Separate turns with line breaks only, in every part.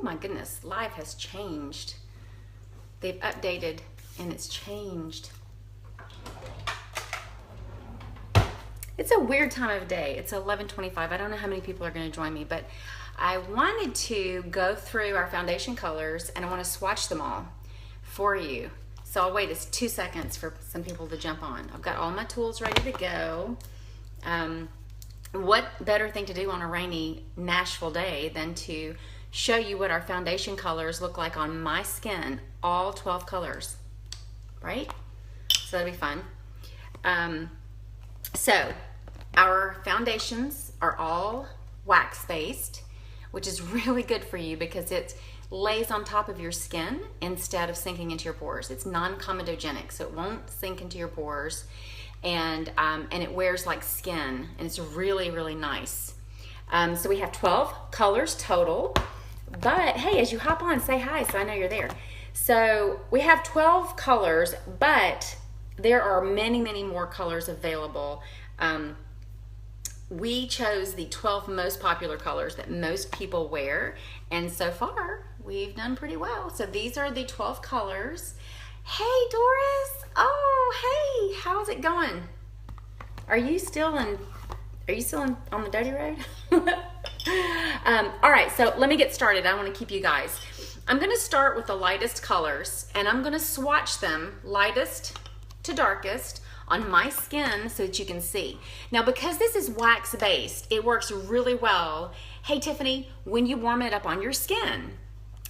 my goodness, life has changed. They've updated and it's changed. It's a weird time of day. It's 11:25. I don't know how many people are going to join me, but I wanted to go through our foundation colors and I want to swatch them all for you. So I'll wait 2 seconds for some people to jump on. I've got all my tools ready to go. What better thing to do on a rainy Nashville day than to show you what our foundation colors look like on my skin, all 12 colors, right? So that'll be fun. So our foundations are all wax-based, which is really good for you because it lays on top of your skin instead of sinking into your pores. It's non-comedogenic, so it won't sink into your pores, and it wears like skin, and it's really, really nice. So we have 12 colors total, but hey, as you hop on, say hi so I know you're there. So we have 12 colors, but there are many, many more colors available. We chose the 12 most popular colors that most people wear, and so far we've done pretty well. So these are the 12 colors. Hey Doris, oh hey, how's it going? Are you still on the dirty road? All right, so let me get started. I want to keep you guys. I'm going to start with the lightest colors, and I'm going to swatch them lightest to darkest on my skin so that you can see. Now, because this is wax based, it works really well, hey Tiffany, when you warm it up on your skin.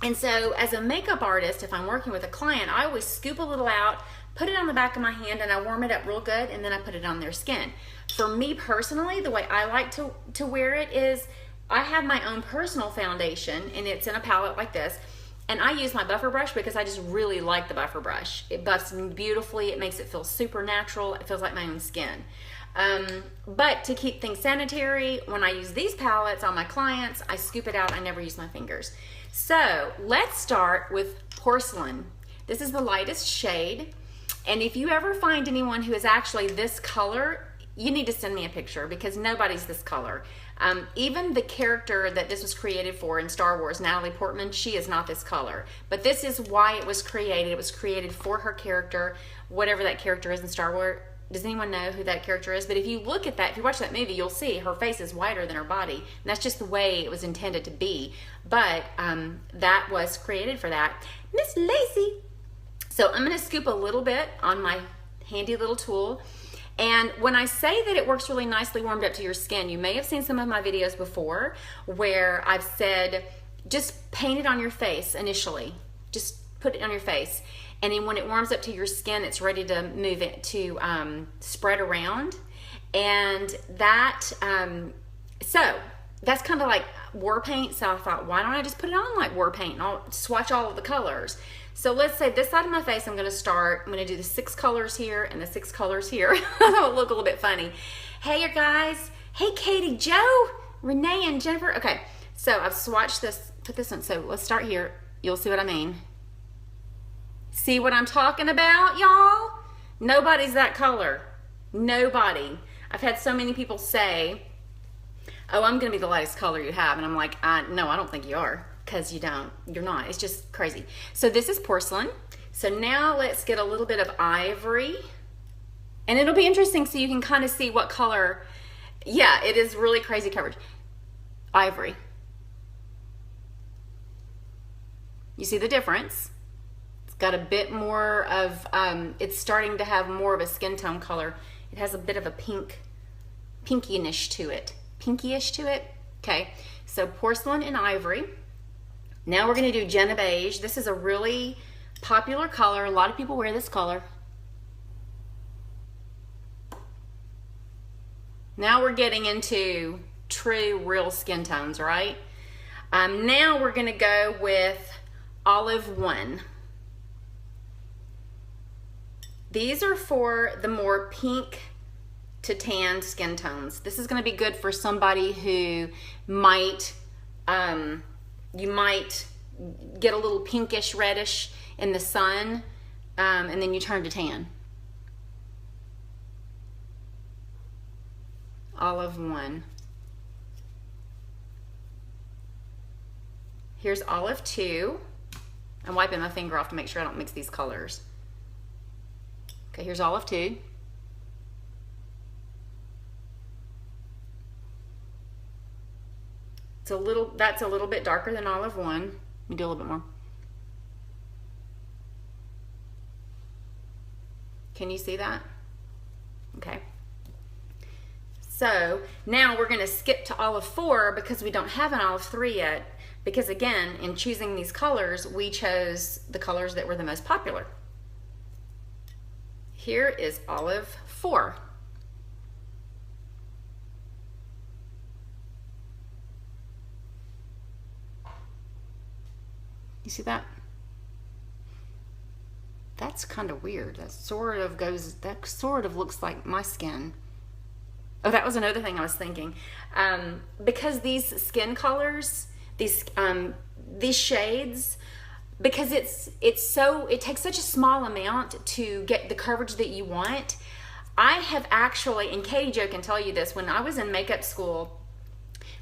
And so as a makeup artist, if I'm working with a client, I always scoop a little out, put it on the back of my hand, and I warm it up real good, and then I put it on their skin. For me personally, the way I like to wear it is I have my own personal foundation, and it's in a palette like this. And I use my buffer brush because I just really like the buffer brush. It buffs me beautifully. It makes it feel super natural. It feels like my own skin. But to keep things sanitary, when I use these palettes on my clients, I scoop it out. I never use my fingers. So let's start with Porcelain. This is the lightest shade. And if you ever find anyone who is actually this color, you need to send me a picture because nobody's this color. Even the character that this was created for in Star Wars, Natalie Portman, she is not this color. But this is why it was created. It was created for her character, whatever that character is in Star Wars. Does anyone know who that character is? But if you look at that, if you watch that movie, you'll see her face is wider than her body. And that's just the way it was intended to be. But that was created for that. Miss Lacey. So I'm going to scoop a little bit on my handy little tool. And when I say that it works really nicely warmed up to your skin, you may have seen some of my videos before where I've said, just paint it on your face initially. Just put it on your face. And then when it warms up to your skin, it's ready to move it to spread around. And that, so that's kind of like war paint. So I thought, why don't I just put it on like war paint and I'll swatch all of the colors. So let's say this side of my face, I'm going to do the 6 colors here and the 6 colors here. It'll look a little bit funny. Hey, you guys. Hey, Katie, Joe, Renee, and Jennifer. Okay, so I've swatched this, put this on. So let's start here. You'll see what I mean. See what I'm talking about, y'all? Nobody's that color. Nobody. I've had so many people say, oh, I'm going to be the lightest color you have. And I'm like, no, I don't think you are. Because you don't. You're not. It's just crazy. So this is Porcelain. So now let's get a little bit of Ivory. And it'll be interesting so you can kind of see what color. Yeah, it is really crazy coverage. Ivory. You see the difference? It's got a bit more of, it's starting to have more of a skin tone color. It has a bit of a pinkish to it. Pinkyish to it. Okay, so Porcelain and Ivory. Now we're going to do Jenna Beige. This is a really popular color. A lot of people wear this color. Now we're getting into true, real skin tones, right? Now we're going to go with Olive One. These are for the more pink to tan skin tones. This is going to be good for somebody who might... you might get a little pinkish reddish in the sun and then you turn to tan. Olive One. Here's olive 2. I'm wiping my finger off to make sure I don't mix these colors. Okay, here's olive 2. That's a little bit darker than olive 1. Let me do a little bit more. Can you see that? Okay. So now we're going to skip to olive 4 because we don't have an olive 3 yet. Because again, in choosing these colors, we chose the colors that were the most popular. Here is olive 4. You see that? That's kind of weird. That sort of looks like my skin. Oh, that was another thing I was thinking. Because these skin colors, these shades, because it takes such a small amount to get the coverage that you want. I have actually, and Katie Jo can tell you this, when I was in makeup school,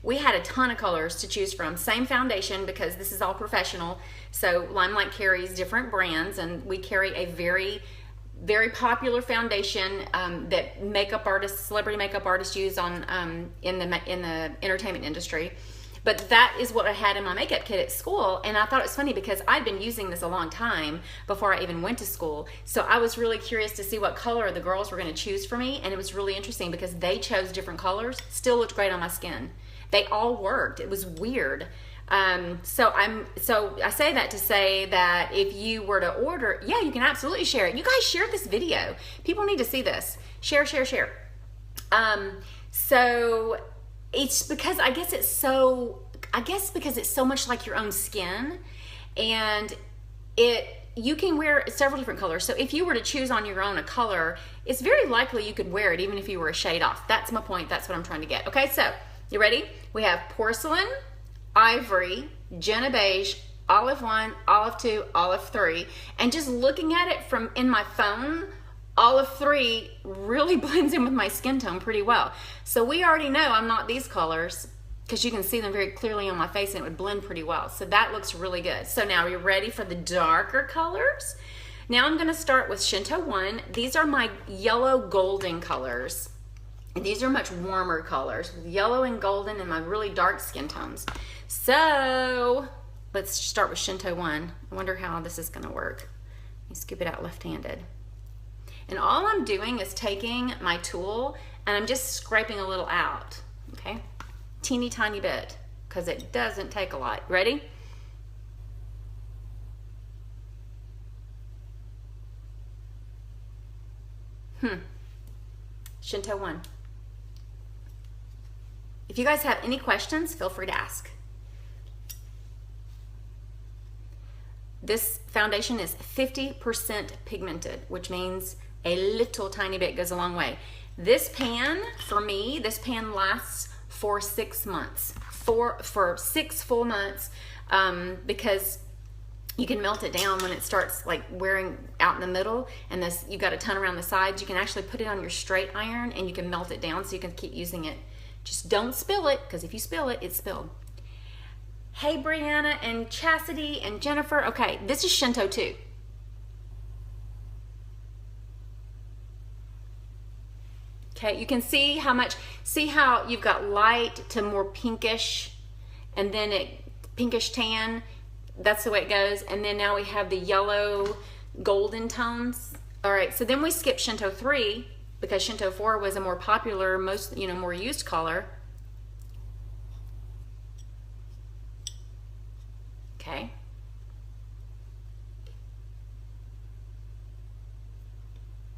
we had a ton of colors to choose from. Same foundation, because this is all professional. So LimeLight carries different brands, and we carry a very, very popular foundation that makeup artists, celebrity makeup artists use on in the entertainment industry. But that is what I had in my makeup kit at school, and I thought it was funny because I'd been using this a long time before I even went to school. So I was really curious to see what color the girls were going to choose for me, and it was really interesting because they chose different colors, still looked great on my skin. They all worked. It was weird. So I say that to say that if you were to order, yeah, you can absolutely share it. You guys share this video. People need to see this. Share. So it's because because it's so much like your own skin, and you can wear several different colors. So if you were to choose on your own a color, it's very likely you could wear it even if you were a shade off. That's my point. That's what I'm trying to get. Okay, so you ready? We have Porcelain, Ivory, Jenna Beige, Olive 1, Olive 2, Olive 3. And just looking at it from in my phone, Olive 3 really blends in with my skin tone pretty well. So we already know I'm not these colors because you can see them very clearly on my face and it would blend pretty well. So that looks really good. So now are you ready for the darker colors? Now I'm going to start with Shinto One. These are my yellow golden colors. And these are much warmer colors, with yellow and golden and my really dark skin tones. So let's start with Shinto One. I wonder how this is going to work. Let me scoop it out left-handed. And all I'm doing is taking my tool and I'm just scraping a little out, okay? Teeny tiny bit, because it doesn't take a lot. Ready? Shinto One. If you guys have any questions, feel free to ask. This foundation is 50% pigmented, which means a little tiny bit goes a long way. This pan, for me, this pan lasts for 6 months, for 6 full months, because you can melt it down when it starts like wearing out in the middle, and this you got a ton around the sides. You can actually put it on your straight iron and you can melt it down so you can keep using it. Just don't spill it, because if you spill it, it's spilled. Hey, Brianna and Chastity and Jennifer. Okay, this is Shinto 2. Okay, you can see how you've got light to more pinkish, and then pinkish tan. That's the way it goes. And then now we have the yellow golden tones. All right, so then we skip Shinto 3 because Shinto 4 was a more popular, more used color. Okay.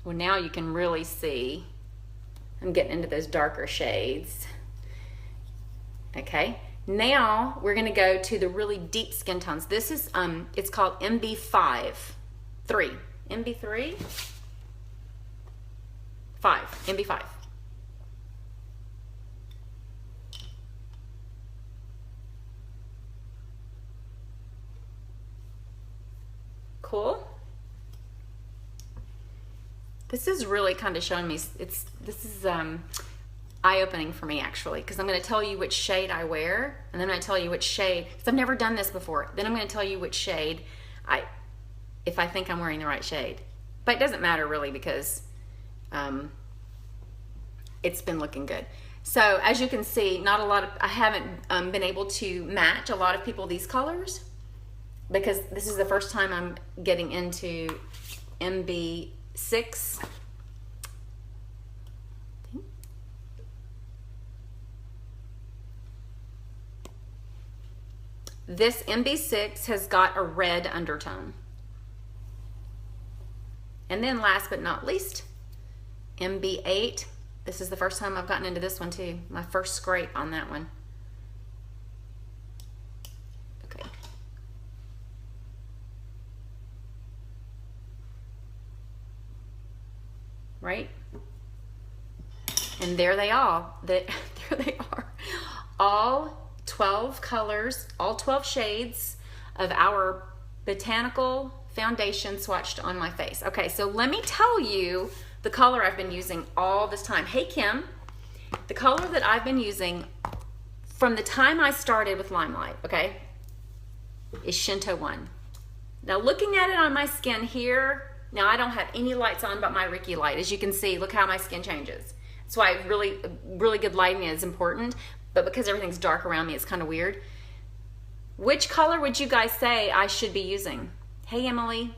Well, now you can really see. I'm getting into those darker shades. Okay. Now we're going to go to the really deep skin tones. This is it's called MB5 3. MB3 5. MB5. Cool. This is really kind of showing me this is eye-opening for me, actually, because I'm going to tell you which shade I wear, and then I'm going to tell you which shade, because I've never done this before. Then I'm going to tell you which shade if I think I'm wearing the right shade. But it doesn't matter really, because it's been looking good. So as you can see, I haven't been able to match a lot of people these colors, because this is the first time I'm getting into MB6. This MB6 has got a red undertone. And then last but not least, MB8. This is the first time I've gotten into this one too. My first scrape on that one. Okay. Right? And there they are. There they are. All 12 colors, all 12 shades of our botanical foundation swatched on my face. Okay, so let me tell you the color I've been using all this time. Hey Kim, the color that I've been using from the time I started with LimeLight, okay, is Shinto One. Now looking at it on my skin here, now I don't have any lights on but my Ricky light. As you can see, look how my skin changes. That's why really good lighting is important. But because everything's dark around me, it's kind of weird. Which color would you guys say I should be using? Hey, Emily.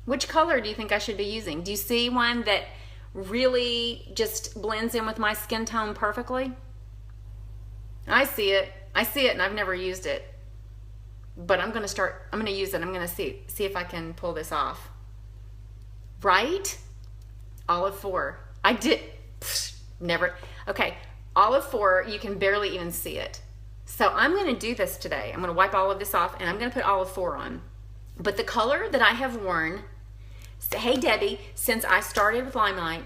Which color do you think I should be using? Do you see one that really just blends in with my skin tone perfectly? I see it. I see it, and I've never used it. But I'm going to use it. I'm going to see if I can pull this off. Right? Olive 4. I did... Never. Okay, olive 4, you can barely even see it. So I'm going to do this today. I'm going to wipe all of this off, and I'm going to put olive 4 on. But the color that I have worn, hey Debbie, since I started with LimeLight,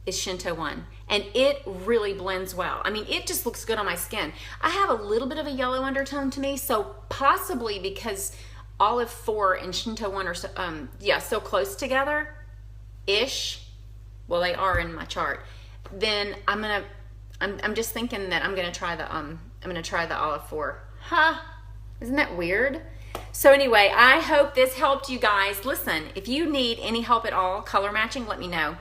is Shinto One. And it really blends well. I mean, it just looks good on my skin. I have a little bit of a yellow undertone to me, so possibly because olive 4 and Shinto One are so close together-ish. Well, they are in my chart. Then I'm just thinking that I'm gonna try the olive 4. Huh? Isn't that weird? So anyway, I hope this helped you guys. Listen, if you need any help at all color matching, let me know.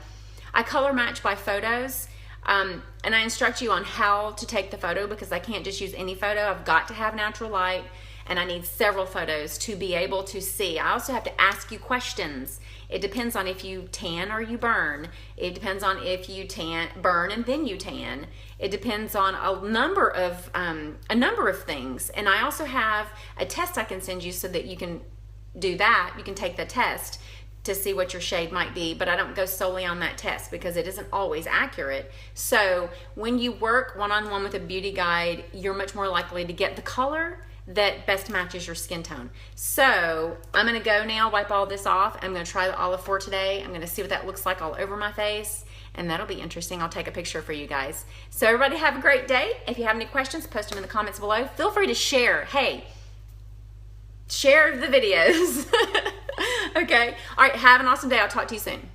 I color match by photos, and I instruct you on how to take the photo, because I can't just use any photo. I've got to have natural light, and I need several photos to be able to see. I also have to ask you questions. It depends on if you tan or you burn. It depends on if you burn and then you tan. It depends on a number of things. And I also have a test I can send you so that you can do that. You can take the test to see what your shade might be, but I don't go solely on that test because it isn't always accurate. So when you work one-on-one with a beauty guide, you're much more likely to get the color that best matches your skin tone. So I'm gonna go now, wipe all this off. I'm gonna try the olive 4 today. I'm gonna see what that looks like all over my face, and that'll be interesting. I'll take a picture for you guys. So everybody have a great day. If you have any questions, post them in the comments below. Feel free to share. Hey, share the videos. Okay, all right, have an awesome day. I'll talk to you soon.